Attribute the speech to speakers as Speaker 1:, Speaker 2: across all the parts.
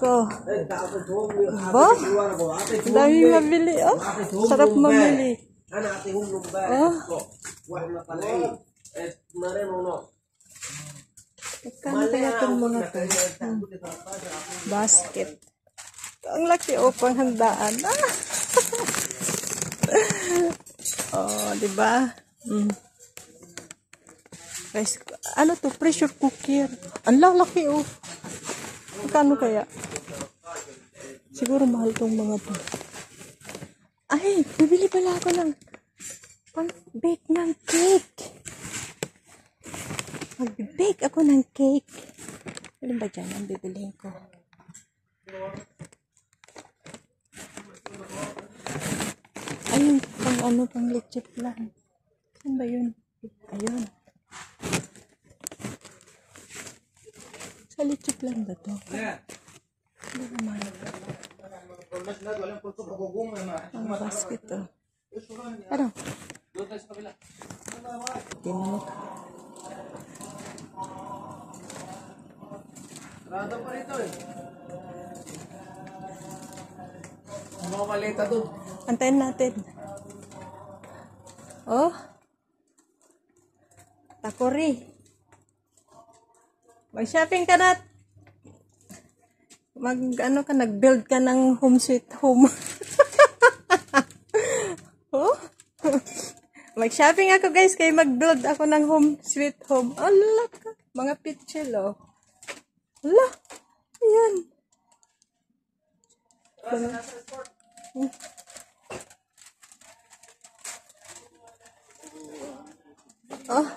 Speaker 1: ko. Ba? Dami mabili, oh. Sarap mamili. Oh. Ikan kaya itong mga to. Basket. Ang laki, oh, panghandaan. Ah. Oh, diba? Guys, ano to? Pressure cooker. Ang laki, oh. Magkano kaya? Siguro mahal tong mga to. Ay, bibili pala ako ng pang-bake ng cake. Mag-bake ako ng cake. Ano ba dyan ang bibilihin ko? Ayun, pang ano, pang leche plan. Saan ba yun? Ayun. Sa leche plan ba to? Ano naman? Ang basket to. Ano? Tinanok.
Speaker 2: Rada pa rito eh. Mga maleta doon.
Speaker 1: Antayin natin. Oh. Takori. Mag-shopping ka na. Ano ka, nag-build ka ng home sweet home. Oh. Mag-shopping ako guys, kaya mag-build ako ng home sweet home. Allah ka. Mga pitchel, oh. Allah. Ayan. Oh,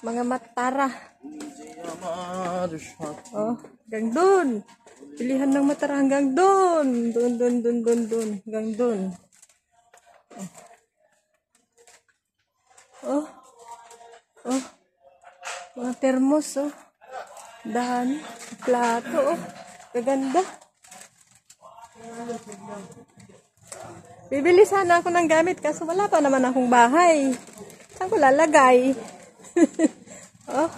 Speaker 1: mga matara. Oh, hanggang dun. Pilihan ng matara hanggang dun. Dun. Hanggang dun. Oh. Oh. Mga termos, oh. Dami. Plato, oh. Kaganda. Bibili sana ako ng gamit kaso wala pa naman akong bahay. Saan ko lalagay? Oh.